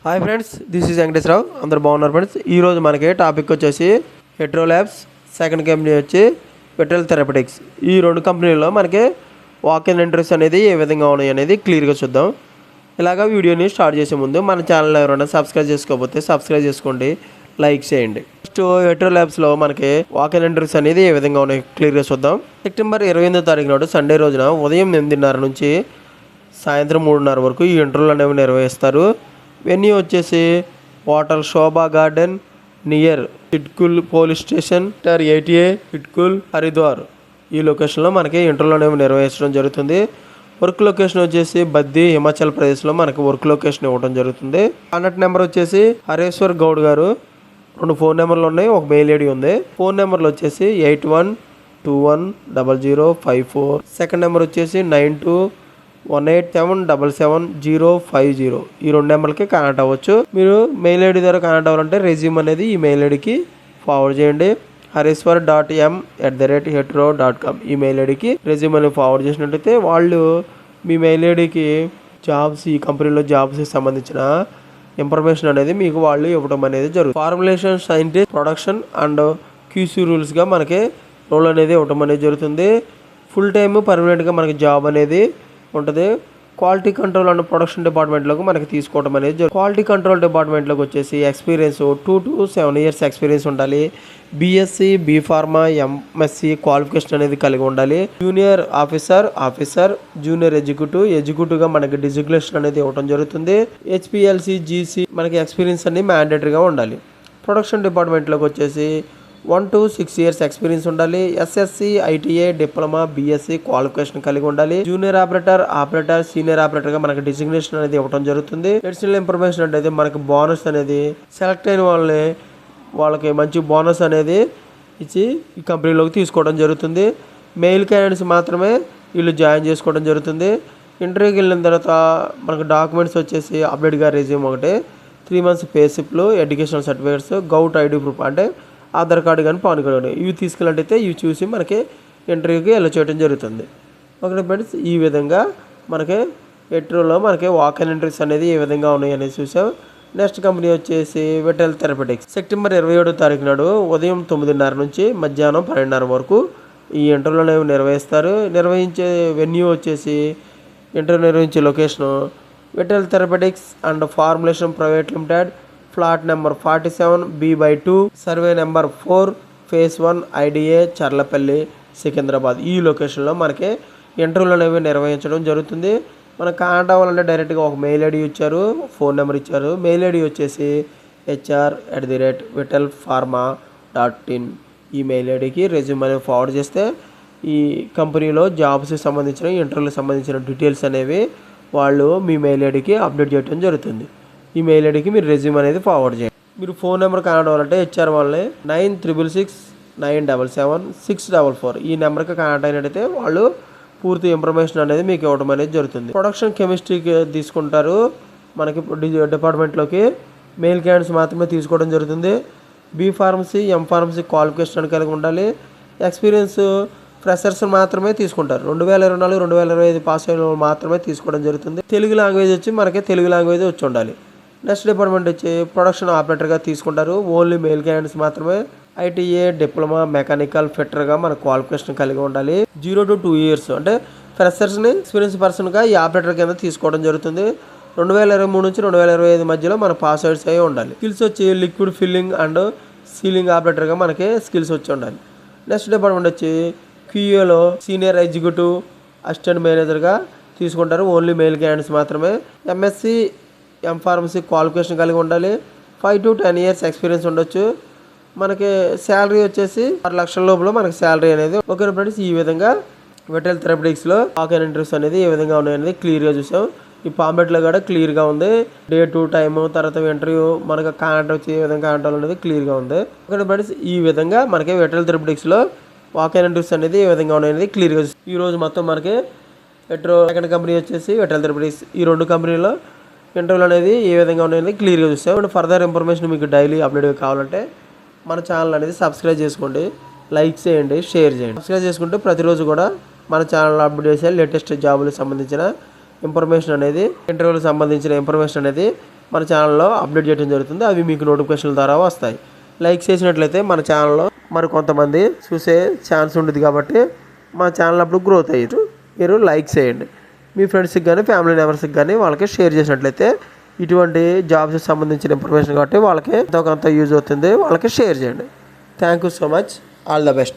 Hi friends, this is Venkateswararao. అందరు బాగున్నారు friends. ఈరోజు మనకి టాపిక్ వచ్చేసి హెట్రో ల్యాబ్స్, సెకండ్ కంపెనీ వచ్చి వెటరల్ థెరపెటిక్స్. ఈ రెండు కంపెనీల్లో మనకి వాక్-ఇన్ ఇంటర్వ్యూస్ అనేది ఏ విధంగా ఉన్నాయి అనేది క్లియర్గా చూద్దాం. ఇలాగా వీడియోని స్టార్ట్ చేసే ముందు మన ఛానల్ ఎవరైనా సబ్స్క్రైబ్ చేసుకోకపోతే సబ్స్క్రైబ్ చేసుకోండి, లైక్ చేయండి. నెక్స్ట్ హెట్రో ల్యాబ్స్లో మనకి వాక్-ఇన్ ఇంటర్వ్యూస్ అనేది ఏ విధంగా ఉన్నాయి క్లియర్గా చూద్దాం. సెప్టెంబర్ 28వ తారీఖు నాడు సండే రోజున ఉదయం 8:30 నుంచి సాయంత్రం 3:30 వరకు ఈ ఇంటర్వ్యూలు అనేవి నిర్వహిస్తారు. వెన్యూ వచ్చేసి హోటల్ శోభా గార్డెన్ నియర్ హిట్కుల్ పోలీస్ స్టేషన్ టర్ 8A హిట్కుల్ హరిద్వార్. ఈ లొకేషన్లో మనకి ఇంటర్వ్యూలు అనేవి నిర్వహించడం జరుగుతుంది. వర్క్ లొకేషన్ వచ్చేసి బద్ది, హిమాచల్ ప్రదేశ్లో మనకి వర్క్ లొకేషన్ ఇవ్వడం జరుగుతుంది. కాంటాక్ట్ నెంబర్ వచ్చేసి హరేశ్వర్ గౌడ్ గారు. 2 ఫోన్ నెంబర్లు ఉన్నాయి, ఒక మెయిల్ ఐడి ఉంది. ఫోన్ నెంబర్లు వచ్చేసి 81210054. సెకండ్ నెంబర్ వచ్చేసి 9218777050. ఈ 2 నెంబర్లకి కనెక్ట్ అవ్వచ్చు. మీరు మెయిల్ ఐడి ద్వారా కనెక్ట్ అవ్వాలంటే రెజ్యూమ్ అనేది ఈ మెయిల్ ఐడికి ఫార్వర్డ్ చేయండి. hareswar.m@hetero.com ఈ మెయిల్ ఐడికి రెజ్యూమ్ అనేది ఫార్వర్డ్ చేసినట్టయితే వాళ్ళు మీ మెయిల్ ఐడికి జాబ్స్, ఈ కంపెనీలో జాబ్స్కి సంబంధించిన ఇన్ఫర్మేషన్ అనేది మీకు వాళ్ళు ఇవ్వడం అనేది జరుగుతుంది. Formulation scientist, production and QC రూల్స్గా మనకి రోల్ అనేది ఇవ్వడం అనేది జరుగుతుంది. ఫుల్ టైమ్ పర్మనెంట్గా మనకి జాబ్ అనేది ఉంటుంది. క్వాలిటీ కంట్రోల్ అండ్ ప్రొడక్షన్ డిపార్ట్మెంట్లోకి మనకి తీసుకోవడం అనేది జరుగుతుంది. క్వాలిటీ కంట్రోల్ డిపార్ట్మెంట్లోకి వచ్చేసి ఎక్స్పీరియన్స్ 2 to 7 years ఎక్స్పీరియన్స్ ఉండాలి. బీఎస్సీ, బీఫార్మా, ఎంఎస్సి క్వాలిఫికేషన్ అనేది కలిగి ఉండాలి. జూనియర్ ఆఫీసర్, జూనియర్ ఎగ్జిక్యూటివ్గా మనకి డిజిగ్నేషన్ అనేది ఇవ్వడం జరుగుతుంది. హెచ్పిఎల్సి, జీసీ మనకి ఎక్స్పీరియన్స్ అన్ని మ్యాండేటరీగా ఉండాలి. ప్రొడక్షన్ డిపార్ట్మెంట్లోకి వచ్చేసి 1 to 6 years ఎక్స్పీరియన్స్ ఉండాలి. SSC, ITI, diploma, BSc qualification కలిగి ఉండాలి. జూనియర్ ఆపరేటర్, సీనియర్ ఆపరేటర్గా మనకి డిజిగ్నేషన్ అనేది ఇవ్వడం జరుగుతుంది. అడిషనల్ ఇన్ఫర్మేషన్ అంటే మనకి బోనస్ అనేది సెలెక్ట్ అయిన వాళ్ళకి మంచి బోనస్ అనేది ఇచ్చి ఈ కంపెనీలోకి తీసుకోవడం జరుగుతుంది. మెయిల్ క్యాండిడేట్స్ మాత్రమే వీళ్ళు జాయిన్ చేసుకోవడం జరుగుతుంది. ఇంటర్వ్యూకి వెళ్ళిన తర్వాత మనకు డాక్యుమెంట్స్ వచ్చేసి అప్డేట్గా రెజ్యూమ్ ఒకటి, 3 months పే స్లిప్లు, educational certificates, govt ID proof అంటే ఆధార్ కార్డు కానీ పాన్ కార్డు కానీ ఇవి తీసుకెళ్ళినట్టయితే ఇవి చూసి మనకి ఇంటర్వ్యూకి వెళ్ళ చేయడం జరుగుతుంది. ఓకే ఫ్రెండ్స్, ఈ విధంగా మనకి హెట్రోలో మనకి వాక్-ఇన్ ఇంటర్వ్యూస్ అనేది ఏ విధంగా ఉన్నాయి అనేది చూసాం. నెక్స్ట్ కంపెనీ వచ్చేసి వెటరల్ థెరపెటిక్స్. సెప్టెంబర్ 27వ తారీఖు నాడు ఉదయం 9:30 నుంచి మధ్యాహ్నం 12:30 వరకు ఈ ఇంటర్వ్యూలు అనేవి నిర్వహిస్తారు. నిర్వహించే వెన్యూ వచ్చేసి ఇంటర్వ్యూ నిర్వహించే లొకేషను వెటరల్ therapeutics and formulation private limited, flat number 47B/2, survey number 4, phase 1, IDA Cherlapally, Secunderabad. ఈ లొకేషన్లో మనకి ఇంటర్వ్యూలు అనేవి నిర్వహించడం జరుగుతుంది. మనకు కాంటాక్ట్ అవ్వాలంటే డైరెక్ట్గా ఒక మెయిల్ ఐడి ఇచ్చారు, ఫోన్ నెంబర్ ఇచ్చారు. మెయిల్ ఐడి వచ్చేసి hr@vitalpharma.in. ఈ మెయిల్ ఐడికి రెజ్యూమ్ అనేది ఫార్వర్డ్ చేస్తే ఈ కంపెనీలో జాబ్స్కి సంబంధించిన, ఇంటర్వ్యూలకు సంబంధించిన డీటెయిల్స్ అనేవి వాళ్ళు మీ మెయిల్ ఐడికి అప్డేట్ చేయడం జరుగుతుంది. ఈ మెయిల్ ఐడికి మీరు రెజ్యూమ్ అనేది ఫార్వర్డ్ చేయండి. మీరు ఫోన్ నెంబర్ కనెక్ట్ అవ్వాలంటే హెచ్ఆర్ వాళ్ళని 9666977644 ఈ నెంబర్కి కనెక్ట్ అయినట్టయితే వాళ్ళు పూర్తి ఇన్ఫర్మేషన్ అనేది మీకు ఇవ్వడం అనేది జరుగుతుంది. ప్రొడక్షన్ కెమిస్ట్రీకి తీసుకుంటారు. మనకి డిపార్ట్మెంట్లోకి మెయిల్ క్యాండిడేట్స్ మాత్రమే తీసుకోవడం జరుగుతుంది. బీఫార్మసీ, ఎంఫార్మసీ క్వాలిఫికేషన్ కలిగి ఉండాలి. ఎక్స్పీరియన్స్ ఫ్రెషర్స్ మాత్రమే తీసుకుంటారు. 2024, 2025 పాస్ అయిన మాత్రమే తీసుకోవడం జరుగుతుంది. తెలుగు లాంగ్వేజ్ వచ్చి మనకి తెలుగు లాంగ్వేజ్ వచ్చి ఉండాలి. నెక్స్ట్ డిపార్ట్మెంట్ వచ్చి ప్రొడక్షన్ ఆపరేటర్గా తీసుకుంటారు. ఓన్లీ మెయిల్ క్యాండిడేట్స్ మాత్రమే. ఐటీఏ, డిప్లొమా, మెకానికల్ ఫిట్టర్గా మన క్వాలిఫికేషన్ కలిగి ఉండాలి. 0 to 2 years అంటే ఫ్రెషర్స్ని ఎక్స్పీరియన్స్ పర్సన్గా ఈ ఆపరేటర్ కింద తీసుకోవడం జరుగుతుంది. 2023 నుంచి 2025 మధ్యలో మన పాస్ అవుట్స్ అయి ఉండాలి. స్కిల్స్ వచ్చి లిక్విడ్ ఫిల్లింగ్ అండ్ సీలింగ్ ఆపరేటర్గా మనకి స్కిల్స్ వచ్చి ఉండాలి. నెక్స్ట్ డిపార్ట్మెంట్ వచ్చి క్యూఏలో సీనియర్ ఎగ్జిక్యూటివ్ అసిస్టెంట్ మేనేజర్గా తీసుకుంటారు. ఓన్లీ మెయిల్ క్యాండిడేట్స్ మాత్రమే. ఎంఎస్సి, ఎంఫార్మసీ క్వాలిఫికేషన్ కలిగి ఉండాలి. 5 to 10 years ఎక్స్పీరియన్స్ ఉండొచ్చు. మనకి శాలరీ వచ్చేసి 6 లక్షల లోపల మనకి శాలరీ అనేది. ఓకే ఫ్రెండ్స్, ఈ విధంగా వెటరల్ థెరపెటిక్స్లో వాక్-ఇన్ ఇంటర్వ్యూస్ అనేది ఏ విధంగా ఉన్నాయనేది క్లియర్గా చూసాం. ఈ పాంప్లెట్లో కూడా క్లియర్గా ఉంది. డేట్, టైమ్, తర్వాత ఇంటర్వ్యూ మనకి కాంటాక్ట్ వచ్చి ఏ విధంగా కాంటాక్ట్ అనేది క్లియర్గా ఉంది. ఓకే ఫ్రెండ్స్, ఈ విధంగా మనకి వెటరల్ థెరపెటిక్స్లో వాక్-ఇన్ ఇంటర్వ్యూస్ అనేది ఏ విధంగా ఉన్నాయనేది క్లియర్గా చూసాం. ఈరోజు మొత్తం మనకి హెట్రో సెకండ్ కంపెనీ వచ్చేసి వెటరల్ థెరపెటిక్స్, ఈ 2 కంపెనీలో ఇంటర్వ్యూలు అనేది ఏ విధంగా ఉన్నాయనేది క్లియర్గా చూసాం. అండ్ ఫర్దర్ ఇన్ఫర్మేషన్ మీకు డైలీ అప్డేట్ కావాలంటే మన ఛానల్ అనేది సబ్స్క్రైబ్ చేసుకోండి, లైక్ చేయండి, షేర్ చేయండి. సబ్స్క్రైబ్ చేసుకుంటే ప్రతిరోజు కూడా మన ఛానల్ అప్డేట్ చేసే లేటెస్ట్ జాబులకు సంబంధించిన ఇన్ఫర్మేషన్ అనేది, ఇంటర్వ్యూలకు సంబంధించిన ఇన్ఫర్మేషన్ అనేది మన ఛానల్లో అప్డేట్ చేయడం జరుగుతుంది. అవి మీకు నోటిఫికేషన్ల ద్వారా వస్తాయి. లైక్ చేసినట్లయితే మన ఛానల్లో మరి కొంతమంది చూసే ఛాన్స్ ఉంటుంది కాబట్టి మా ఛానల్ అప్పుడు గ్రోత్ అయ్యారు. మీరు లైక్ చేయండి. మీ ఫ్రెండ్స్కి కానీ ఫ్యామిలీ మెంబర్స్కి కానీ వాళ్ళకి షేర్ చేసినట్లయితే ఇటువంటి జాబ్స్కి సంబంధించిన ఇన్ఫర్మేషన్ కాబట్టి వాళ్ళకి ఎంతో కొంత యూజ్ అవుతుంది. వాళ్ళకి షేర్ చేయండి. Thank you so much. All the best.